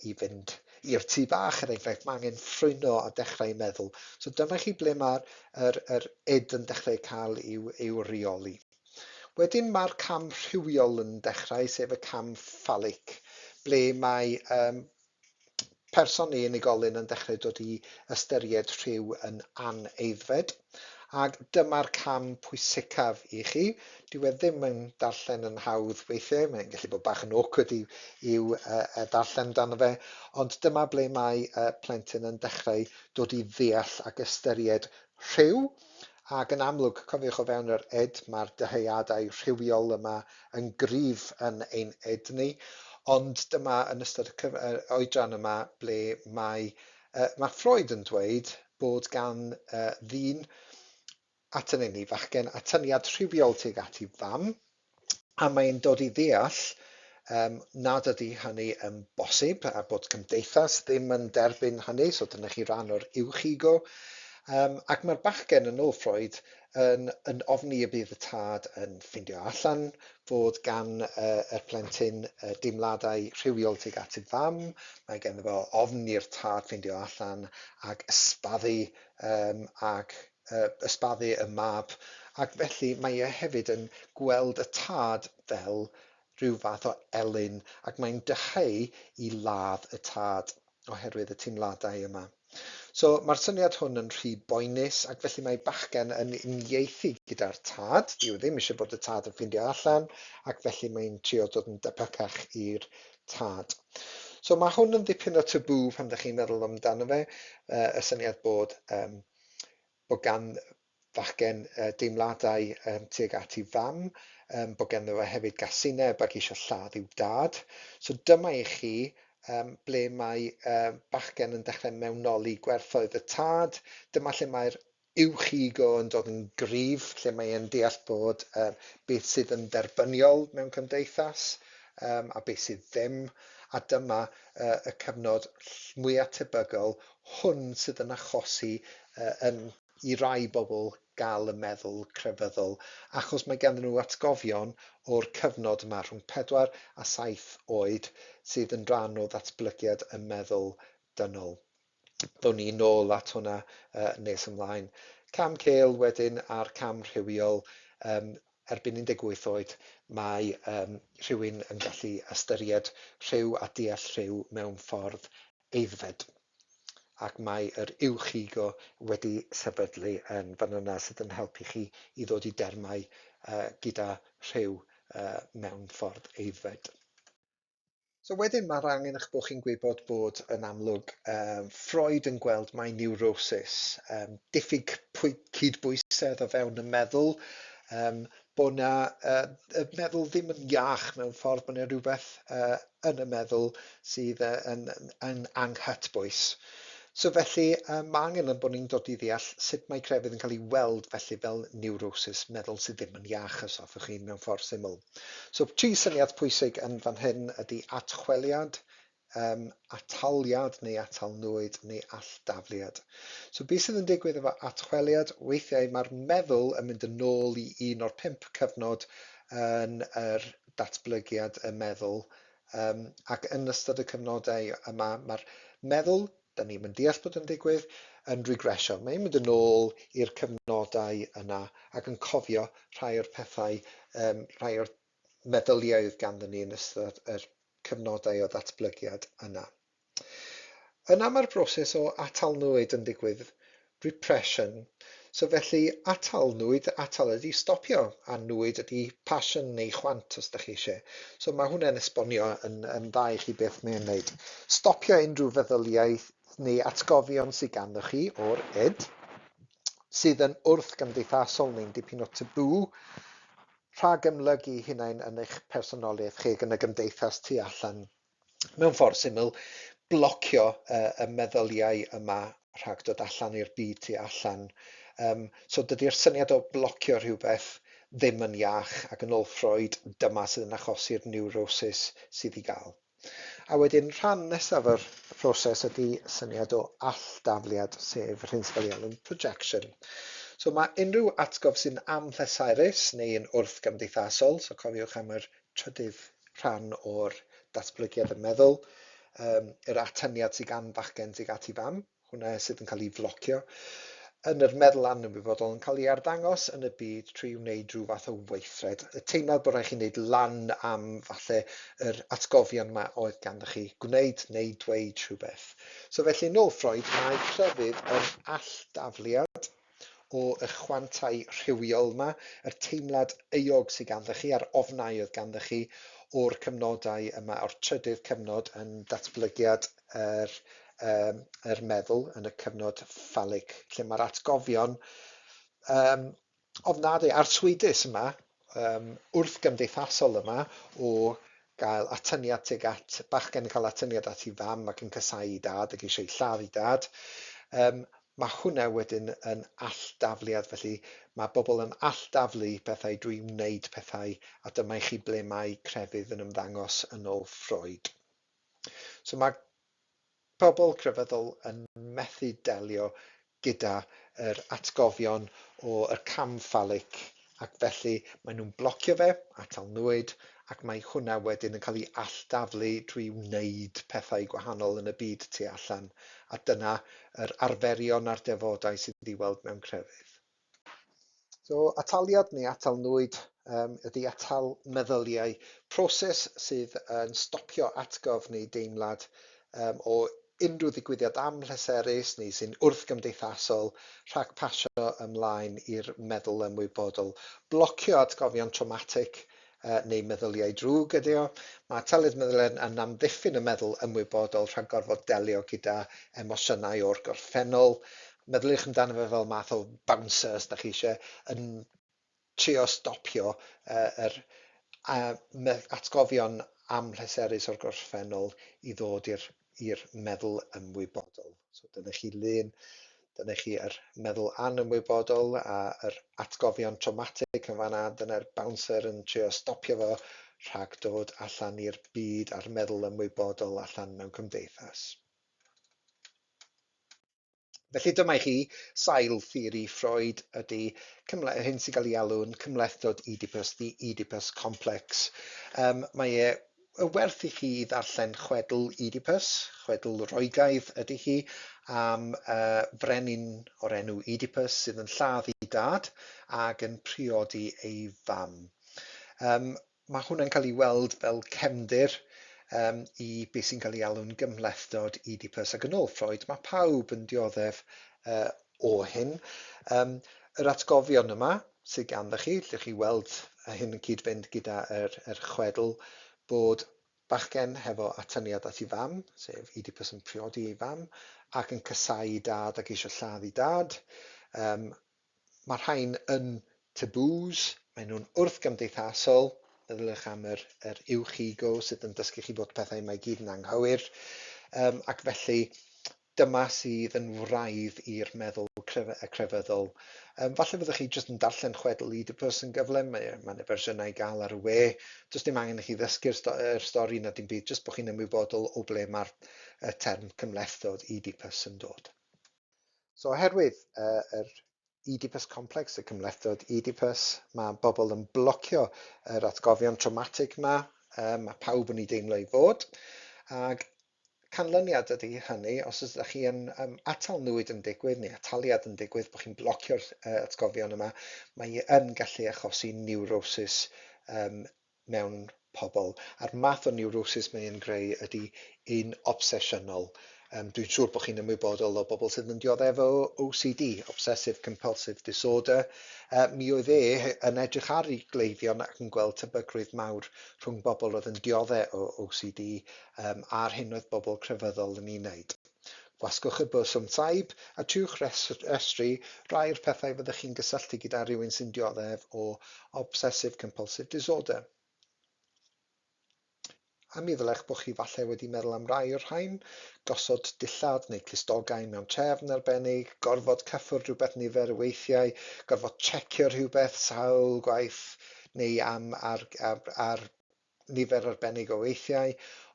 i fynd i'r tŷ bach, er enghraifft, mae angen ffrwyno a dechrau meddwl. So dyma chi ble mae'r id yn dechrau cael i'w reoli. Wedyn mae'r cam rhywiol yn dechrau, sef y cam ffalic, ble mae person neu unigolyn yn dechrau dod i ystyried rhyw yn aneiddfed. Ac dyma'r cam pwysicaf i chi. Dyw e ddim yn darllen yn hawdd weithiau, mae'n gallu bod bach yn awkward i'w darllen dan fe, ond dyma ble mae plentyn yn dechrau dod i ddeall ac ystyried rhyw, ac yn amlwg, cofiwch o fewn yr id, mae'r dyheuadau rhywiol yma yn gryf yn ein id ni, ond dyma yn ystod y oedran yma ble mae Freud yn dweud bod gan ddyn fachgen atyniad rhywiol tuag at ei fam, a mae'n dod i ddeall nad ydy hynny yn bosib, a bod cymdeithas ddim yn derbyn hynny, so dyna chi ran o'r uwch ego. Ac mae'r bachgen yn ôl Freud yn ofni y bydd y tad yn ffindio allan fod gan y plentyn deimladau rhywiol tuag at ei fam. Mae gen fo ofn i'r tad ffindio allan ac ysbaddu y mab, ac felly mae e hefyd yn gweld y tad fel rhyw fath o elyn, ac mae'n dyheu i ladd y tad oherwydd y teimladau yma. So mae'r syniad hwn yn rhy boenus, ac felly mae bachgen yn uniaethu gyda'r tad. Dyw ddim eisiau bod y tad yn ffindio allan, ac felly mae'n trio dod yn debycach i'r tad. So mae hwn yn dipyn o tabw pan ydych chi'n meddwl amdano fe, y syniad bod gan fachgen deimladau tuag at ei fam, bod ganddo fe hefyd gasineb ac eisiau lladd i'w dad. So dyma i chi ble mae bachgen yn dechrau mewnoli gwerthoedd y tad. Dyma lle mae'r uwch ego yn dod yn gryf, lle mae e'n deall bod beth sydd yn derbyniol mewn cymdeithas a beth sydd ddim. A dyma y cyfnod mwyaf tebygol, hwn sydd yn achosi i rai bobl gael y meddwl crefyddol, achos mae ganddyn nhw atgofion o'r cyfnod yma rhwng 4 a 7 oed sydd yn rhan o ddatblygiad y meddwl dynol. Ddown ni nôl at hwnna nes ymlaen. Cam cêl wedyn a'r cam rhywiol, erbyn 18 oed, mae rhywun yn gallu ystyried rhyw a deall rhyw mewn ffordd aeddfed. Ac mae yr uwch ego wedi sefydlu yn fan yna sydd yn helpu chi i ddod i dermau gyda rhyw mewn ffordd aeddfed. So wedyn mae'r angen eich bod chi'n gwybod bod yn amlwg Freud yn gweld mai neurosis, diffyg cydbwysedd o fewn y meddwl, bod na y meddwl ddim yn iach mewn ffordd, bod yna rhywbeth yn y meddwl sydd yn anghytbwys. So felly mae angen bod ni'n dod i ddeall sut mae crefydd yn cael ei weld felly fel neurosis, meddwl sydd ddim yn iach os hoffech chi mewn ffordd syml. So tri syniad pwysig yn fan hyn ydy atchweliad, ataliad neu atalnwyd neu alldafliad. So beth sydd yn digwydd efo atchweliad? Weithiau mae'r meddwl yn mynd yn ôl i un o'r 5 cyfnod yn yr datblygiad y meddwl, ac yn ystod y cyfnodau yma mae'r meddwl, da ni'n mynd deall bod yn digwydd, yn regresio. Mae'n mynd yn ôl i'r cyfnodau yna ac yn cofio rhai o'r pethau, rhai o'r meddyliau ganddyn ni yn ystod yr cyfnodau o ddatblygiad yna. Yna mae'r broses o atalnwyd yn digwydd, repression. So felly atalnwyd, atal ydy stopio, a nwyd ydy passion neu chwant os da chi eisiau. So mae hwnna'n esbonio yn dda i chi beth mae'n wneud. Stopio unrhyw feddyliaeth neu atgofion sydd ganddo chi o'r id, sydd yn wrth gymdeithasol neu'n dipyn o tabw, rhag ymlygu hunain yn eich personoliaeth chi yn y gymdeithas tu allan. Mewn ffordd syml, blocio y meddyliau yma rhag dod allan i'r byd tu allan. So dydy'r syniad o blocio rhywbeth ddim yn iach, ac yn ôl Freud, dyma sydd yn achosi'r neurosis sydd i gael. A wedyn rhan nesaf o'r proses ydy syniad o alldafliad, sef rhywun sy'n cael ei alw'n projection. So mae unrhyw atgof sy'n amhleserus neu yn wrth gymdeithasol, so cofiwch am yr trydydd rhan o'r datblygiad y meddwl, yr atyniad sydd gan fachgen sydd at ei fam, hwnna sydd yn cael ei flocio, yn yr meddwl anymwybodol yn cael ei arddangos yn y byd trwy wneud rhyw fath o weithred. Y teimlad bod rhaid chi wneud lan am falle yr atgofion yma oedd ganddo chi, gwneud neu dweud rhywbeth. So felly yn ôl Freud, mae crefydd yn alldafliad o y chwantau rhywiol yma, yr teimlad euog sydd ganddo chi a'r ofnau oedd ganddo chi o'r cyfnodau yma, o'r trydydd cyfnod yn datblygiad yr meddwl yn y cyfnod ffalic, lle mae'r atgofion ofnadwy arswydus yma, wrth gymdeithasol yma, o gael atyniad tuag at, bachgen yn cael atyniad at ei fam ac yn casau ei dad ac eisiau lladd ei dad. Mae hwnna wedyn yn alldafliad, felly mae bobl yn alldaflu pethau drwy wneud pethau, a dyma i chi ble mae crefydd yn ymddangos yn ôl Freud. So mae pobl crefyddol yn methu delio gyda yr atgofion o'r cam ffalic, ac felly maen nhw'n blocio fe, atalnwyd, ac mae hwnna wedyn yn cael ei alldaflu drwy wneud pethau gwahanol yn y byd tu allan, a dyna yr arferion a'r defodau sydd i weld mewn crefydd. So ataliad neu atalnwyd ydy atal meddyliau, proses sydd yn stopio atgof neu deimlad o unrhyw ddigwyddiad amhleserus neu sy'n wrth gymdeithasol rhag pasio ymlaen i'r meddwl ymwybodol. Blocio atgofion traumatic neu meddyliau drwg ydy o. Mae ataliad meddyliau yn amddiffyn y meddwl ymwybodol rhag gorfod delio gyda emosiynau o'r gorffennol. Meddyliwch amdano fe fel math o bouncers da chi eisiau yn trio stopio yr atgofion amhleserus o'r gorffennol i ddod i'r meddwl ymwybodol. So dyna chi lun, dyna chi yr meddwl anymwybodol a yr atgofion traumatic yn fanna, dyna'r bouncer yn trio stopio fo rhag dod allan i'r byd a'r meddwl ymwybodol allan mewn cymdeithas. Felly dyma i chi sail theori Freud ydy hyn sy'n cael ei alw'n cymlethdod Oedipus, the Oedipus complex. Mae werth i chi ddarllen chwedl Oedipus, chwedl Roegaidd ydy hi, am frenin o'r enw Oedipus sydd yn lladd ei dad ac yn priodi ei fam. Mae hwnna'n cael ei weld fel cefndir i beth sy'n cael ei alw'n gymlethdod Oedipus. Ac yn ôl Freud, mae pawb yn dioddef o hyn. Yr atgofion yma sydd ganddo chi, lle chi weld hyn yn cyd-fynd gyda yr chwedl, bod bachgen hefo atyniad at ei fam, sef Oedipus yn priodi ei fam, ac yn casáu ei dad ac eisiau lladd ei dad. Mae rhain yn taboos, maen nhw'n wrthgymdeithasol, meddyliwch am yr uwch ego sydd yn dysgu chi bod pethau mae gyd yn anghywir, ac felly dyma sydd yn wraidd i'r meddwl crefyddol. Falle fyddwch chi jyst yn darllen chwedl Oedipus yn gyflym, mae'n fersiynau i gael ar y we. Does dim angen i chi ddysgu'r stori na dim byd, jyst bod chi'n ymwybodol o ble mae'r term cymlethdod Oedipus yn dod. So oherwydd yr Oedipus complex, y cymlethdod Oedipus, mae bobl yn blocio yr atgofion traumatic yma, mae pawb yn ei deimlo i fod, ac canlyniad ydy hynny, os ydych chi yn atal nwyd yn digwydd neu ataliad yn digwydd bod chi'n blocio'r atgofion yma, mae yn gallu achosi neurosis mewn pobl. A'r math o neurosis mae'n greu ydy un obsesiynol. Dwi'n siŵr bod chi'n ymwybodol o bobl sydd yn dioddef o OCD, Obsessive Compulsive Disorder. Mi oedd yn edrych ar ei gleifion ac yn gweld tebygrwydd mawr rhwng bobl oedd yn dioddef o OCD a'r hyn oedd bobl crefyddol yn ei wneud. Gwasgwch y bwyswm taib a tiwch restru rhai'r pethau fyddwch chi'n gysylltu gyda rhywun sy'n dioddef o Obsessive Compulsive Disorder. A mi ddylech bod chi falle wedi meddwl am rai o'r rhain, gosod dillad neu clustogau mewn trefn arbennig, gorfod cyffwrdd rhywbeth nifer o weithiau, gorfod checio rhywbeth sawl gwaith neu ar nifer arbennig o weithiau,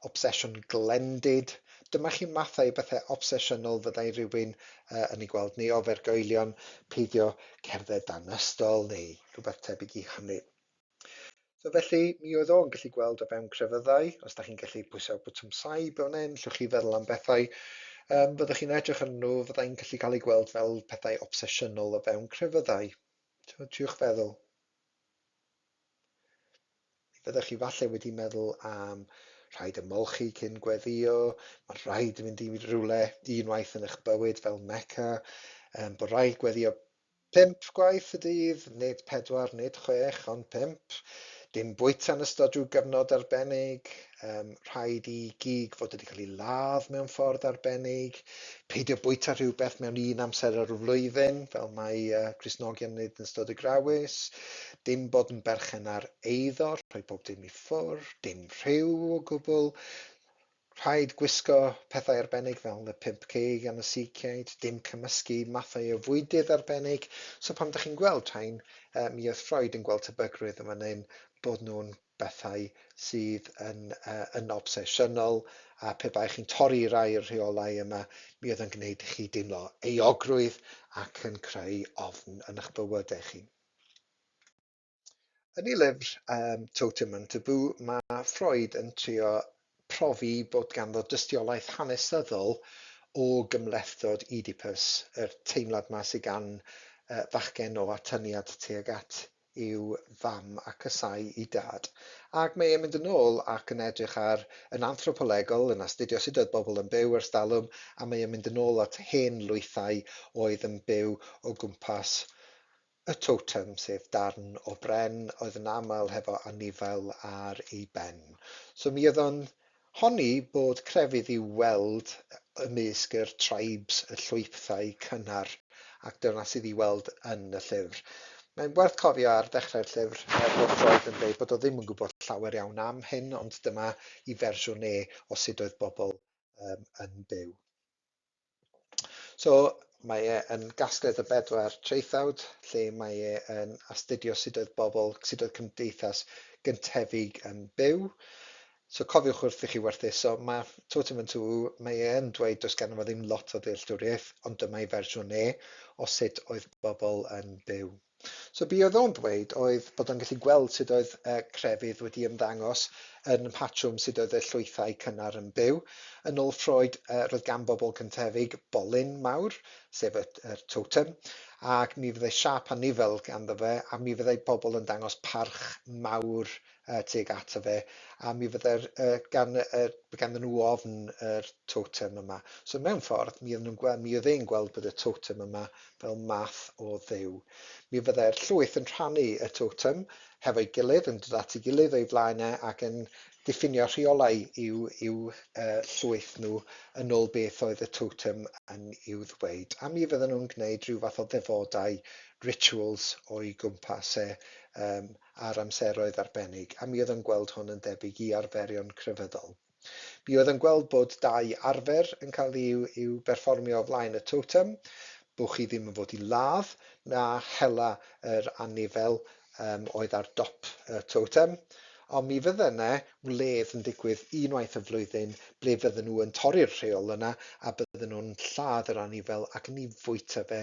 obsesiwn glendid. Dyma chi mathau bethau obsesiynol fyddai rhywun yn ei gweld, neu ofergoelion peidio cerdded dan ystol neu rhywbeth tebyg i hynny. So felly, mi oedd o'n gallu gweld o fewn crefyddau, os da chi'n gallu pwysau bwtwm saib o'n hyn, llwch chi feddwl am bethau, fyddwch chi'n edrych yn nhw, fyddai'n gallu cael ei gweld fel pethau obsesiynol o fewn crefyddau. Tiwch feddwl. Fyddwch chi falle wedi meddwl am rhaid ymolchi cyn gweddio, mae rhaid yn mynd i rywle unwaith yn eich bywyd fel Mecca, bod rhaid gweddio 5 gwaith y dydd, nid 4, nid 6, ond 5. Dim bwyta yn ystod rhyw gyfnod arbennig, rhaid i gig fod wedi cael ei ladd mewn ffordd arbennig, peidio bwyta rhywbeth mewn un amser ar y flwyddyn, fel mae Cristnogion yn wneud yn ystod y grawys, dim bod yn berchen ar eiddo, rhoi bob dim i ffwrdd, dim rhyw o gwbl, rhaid gwisgo pethau arbennig fel y 5K gan y Siiciaid, dim cymysgu mathau o fwydydd arbennig. So pan ydych chi'n gweld rhain, mi oedd Freud yn gweld tebygrwydd yn fan hyn bod nhw'n bethau sydd yn obsesiynol, a pe bai chi'n torri rai o'r rheolau yma, mi oedd yn gwneud i chi deimlo euogrwydd ac yn creu ofn yn eich bywydau chi. Yn ei lyfr Totem and Taboo, mae Freud yn trio profi bod ganddo dystiolaeth hanesyddol o gymlethdod Oedipus, yr teimlad yma sydd gan fachgen o atyniad tuag at i'w fam a casáu ei dad. Ac mae e'n mynd yn ôl ac yn edrych ar yn anthropolegol, yn astudio sut oedd bobl yn byw ers talwm, a mae e'n mynd yn ôl at hen lwythau oedd yn byw o gwmpas y totem, sef darn o bren oedd yn aml hefo anifail ar ei ben. So mi oedd o'n honni bod crefydd i weld ymysg yr tribes, y llwythau cynnar, ac dyna sydd i weld yn y llyfr. Mae'n werth cofio ar ddechrau'r llyfr bod Freud yn dweud bod o ddim yn gwybod llawer iawn am hyn, ond dyma ei fersiwn o sut oedd bobl yn byw. So mae yn gasgliad y 4 traethawd, lle mae yn astudio sut oedd sut oedd cymdeithas gyntefig yn byw. So cofiwch wrth i chi werthu, so mae Totem and Taboo, mae yn dweud does gan fo ddim lot o ddealltwriaeth, ond dyma ei fersiwn o sut oedd bobl yn byw. So be oedd o'n dweud oedd bod o'n gallu gweld sut oedd crefydd wedi ymddangos yn patrwm sydd oedd y llwythau cynnar yn byw. Yn ôl Freud, roedd gan bobl cyntefig bolyn mawr, sef y totem, ac mi fyddai siap anifel ganddo fe, a mi fyddai pobl yn dangos parch mawr tuag ato fe, a mi fyddai'r ganddyn nhw ofn yr totem yma. So mewn ffordd, mi oedd e'n gweld bod y totem yma fel math o dduw. Mi fyddai'r llwyth yn rhannu y totem hefo'i gilydd, yn dod at ei gilydd o'i flaen ac yn diffinio rheolau i'w llwyth nhw yn ôl beth oedd y totem yn i'w ddweud. A mi fydden nhw'n gwneud rhyw fath o ddefodau, rituals o'i gwmpas ar amseroedd arbennig, a mi oedd yn gweld hwn yn debyg i arferion crefyddol. Mi oedd yn gweld bod dau arfer yn cael i'w berfformio o flaen y totem, bod chi ddim yn fod i ladd na hela yr anifel oedd ar dop y totem, ond mi fydde yna wledd yn digwydd unwaith y flwyddyn ble fydden nhw yn torri'r rheol yna a bydden nhw'n lladd yr anifel ac yn ei fwyta fe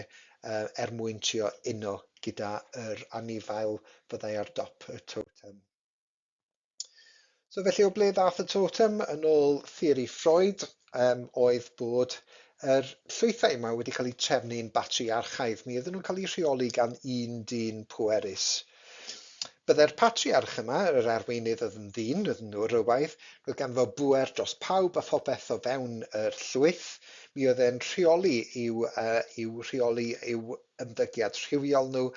mwyn trio uno gyda yr anifel fyddai ar dop y totem. So felly o ble ddath y totem yn ôl theori Freud oedd bod yr llwythau yma wedi cael eu trefnu'n batriarchaidd. Mi oedden nhw'n cael eu rheoli gan un dyn pwerus. Byddai'r patriarch yma, yr arweinydd oedd yn ddyn, oedd yn wrywaidd, roedd ganddo bŵer dros pawb a phopeth o fewn yr llwyth. Mi oedd e'n rheoli i'w ymddygiad rhywiol nhw,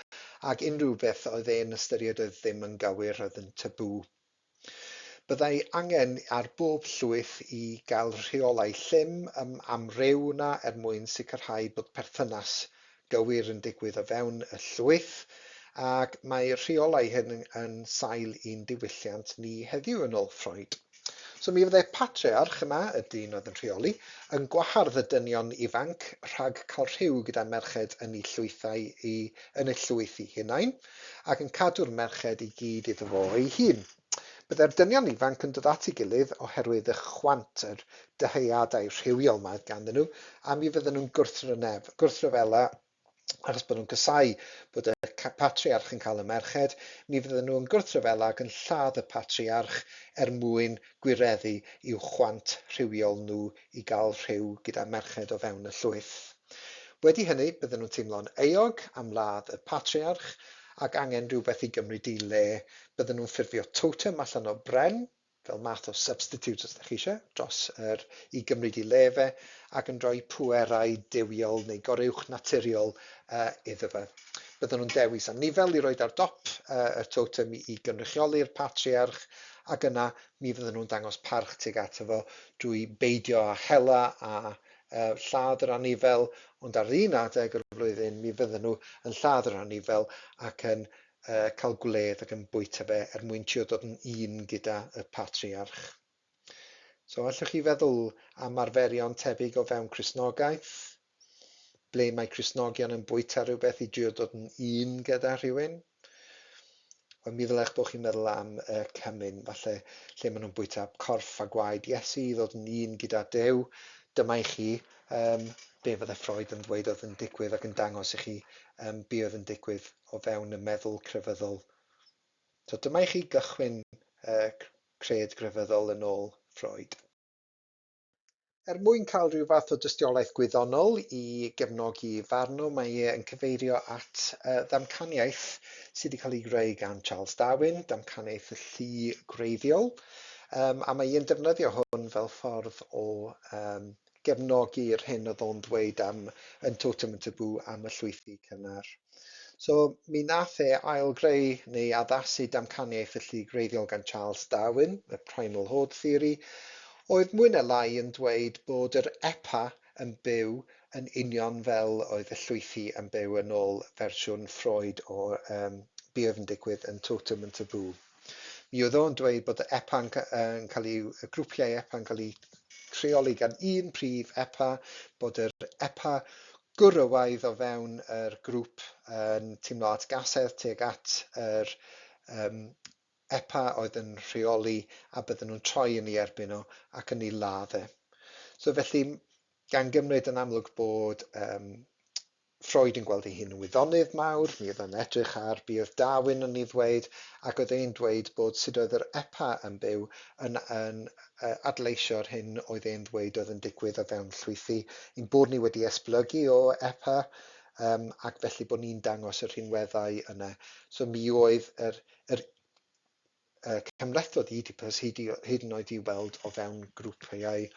ac unrhyw beth oedd e'n ystyried oedd ddim yn gywir oedd yn tabw. Byddai angen ar bob llwyth i gael rheolau llym am ryw yna mwyn sicrhau bod perthynas gywir yn digwydd o fewn y llwyth, ac mae rheolau hyn yn sail i'n diwylliant ni heddiw yn ôl Freud. So mi fyddai patriarch yma, y dyn oedd yn rheoli, yn gwahardd y dynion ifanc rhag cael rhyw gyda merched yn eu llwyth eu hunain, ac yn cadw'r merched i gyd iddo fo ei hun. Byddai'r dynion ifanc yn dod at ei gilydd oherwydd y chwant, yr dyheuadau rhywiol mae ganddyn nhw, a mi fydden nhw'n gwrthryfela achos bod nhw'n casau bod y patriarch yn cael y merched, mi fydden nhw'n gwrthryfela ac yn lladd y patriarch mwyn gwireddu i'w chwant rhywiol nhw i gael rhyw gyda merched o fewn y llwyth. Wedi hynny, bydden nhw'n teimlo'n euog am ladd y patriarch ac angen rhywbeth i gymryd i le. Bydden nhw'n ffurfio totem allan o bren, fel math o substitute os ydych chi eisiau, i gymryd i le fe, ac yn rhoi pwerau dewiol neu goruwch naturiol iddo fe. Bydden nhw'n dewis anifel i roed ar dop y totem i gynrychioli'r patriarch, ac yna mi fydden nhw'n dangos parch tuag ato fo drwy beidio â hela a lladd yr anifel, ond ar un adeg o'r flwyddyn mi fydden nhw yn lladd yr anifel ac yn cael gwledd ac yn bwyta fe mwyn trio dod yn un gyda y patriarch. So allwch chi feddwl am arferion tebyg o fewn Cristnogaeth, ble mae Cristnogion yn bwyta rhywbeth i drio dod yn un gyda rhywun. Ond mi ddylech bod chi'n meddwl am cymyn, falle lle maen nhw'n bwyta corff a gwaed Iesu i ddod yn un gyda Duw. Dyma i chi be fydde Freud yn dweud oedd yn digwydd ac yn dangos i chi be oedd yn digwydd o fewn y meddwl crefyddol. So dyma i chi gychwyn cred grefyddol yn ôl Freud. Mwyn cael rhyw fath o dystiolaeth gwyddonol i gefnogi farn nhw, mae e'n cyfeirio at ddamcaniaeth sydd wedi cael ei greu gan Charles Darwin, damcaniaeth y llu gwreiddiol, a mae e'n defnyddio hwn fel ffordd o gefnogi'r hyn oedd o'n dweud am yn totem yn tabw am y llwythi cynnar. So mi nath ailgreu neu addasu damcaniaeth y llu gwreiddiol gan Charles Darwin, y primal horde theory, oedd mwy neu lai yn dweud bod yr epa yn byw yn union fel oedd y llwythi yn byw yn ôl fersiwn Freud o be oedd yn digwydd yn totem yn tabw. Mi oedd o'n dweud bod y grwpiau epa yn cael eu creoli gan un prif epa, bod yr epa gwrywaidd o fewn yr grŵp yn teimlo atgasedd tuag at yr epa oedd yn rheoli a bydden nhw'n troi yn ei erbyn o ac yn ei ladd e. So felly, gan gymryd yn amlwg bod Freud yn gweld ei hun yn wyddonydd mawr, mi oedd yn edrych ar be oedd Darwin yn ei ddweud, ac oedd e'n dweud bod sut oedd yr EPA yn byw yn adleisio'r hyn oedd e'n dweud oedd yn digwydd o fewn llwythi. Ein bod ni wedi esblygu o EPA, ac felly bod ni'n dangos yr rhinweddau yna. So mi oedd yr cymlethdod Oedipus hyd yn oed i weld o fewn grwpiau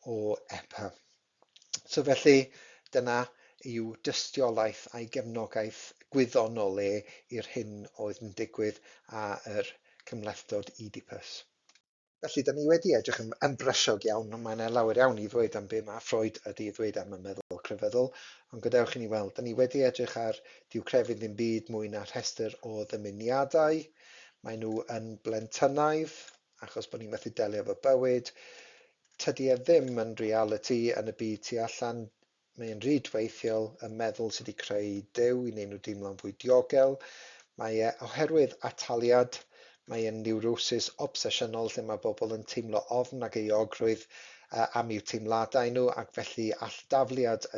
o EPA. So felly dyna yw dystiolaeth a'i gefnogaeth gwyddonol i'r hyn oedd yn digwydd a yr cymlethdod Oedipus. Felly, da ni wedi edrych yn brysiog iawn, ond mae yna lawer iawn i ddweud am be mae Freud wedi ddweud am y meddwl crefyddol, ond gadewch i ni weld, da ni wedi edrych ar dyw crefydd ddim byd mwy na rhestr o ddymuniadau, mae nhw yn blentynnaidd, achos bod ni'n methu delio efo bywyd, tydi e ddim yn reality yn y byd tu allan, mae'n rydweithiol y meddwl sydd wedi creu Duw i wneud nhw deimlo'n fwy diogel. Mae e oherwydd ataliad, mae e'n niwrosis obsesiynol lle mae bobl yn teimlo ofn ac euogrwydd am i'w teimladau nhw ac felly alldafliad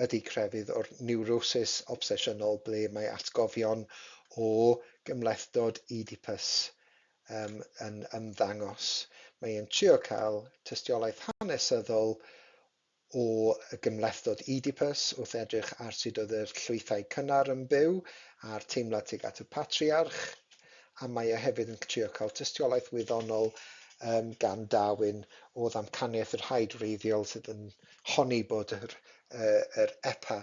ydy crefydd o'r niwrosis obsesiynol ble mae atgofion o gymlethdod Oedipus yn ymddangos. Mae e'n trio cael tystiolaeth hanesyddol o gymlethdod Oedipus wrth edrych ar sut oedd yr llwythau cynnar yn byw a'r teimlad tuag at y patriarch, a mae e hefyd yn trio cael tystiolaeth wyddonol gan Darwin o ddamcaniaeth yr haid wreiddiol sydd yn honni bod yr EPA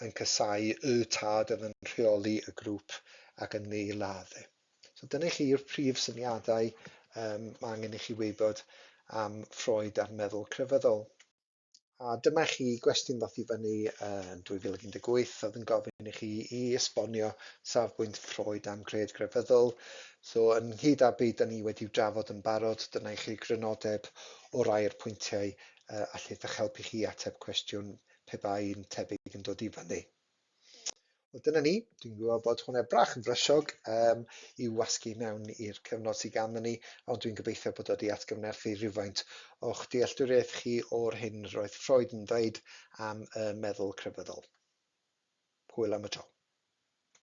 yn casau y tad oedd yn rheoli y grŵp ac yn ei laddu. So dyna chi'r prif syniadau mae angen i chi wybod am Freud a'r meddwl crefyddol. A dyma chi gwestiwn ddoth i fyny yn 2018 oedd yn gofyn i chi i esbonio safbwynt Freud am gred grefyddol. So yn hyd a byd da ni wedi drafod yn barod, dyna i chi grynodeb o rai o'r pwyntiau allith eich helpu chi ateb cwestiwn pe bai yn tebyg yn dod i fyny. Wel, dyna ni, dwi'n gwybod bod hwnna brach yn brysiog i'w wasgu mewn i'r cyfnod sydd ganddo ni, ond dwi'n gobeithio bod wedi atgyfnerthu rhywfaint o'ch dealltwriaeth chi o'r hyn roedd Freud yn dweud am y meddwl crefyddol. Hwyl am y tro.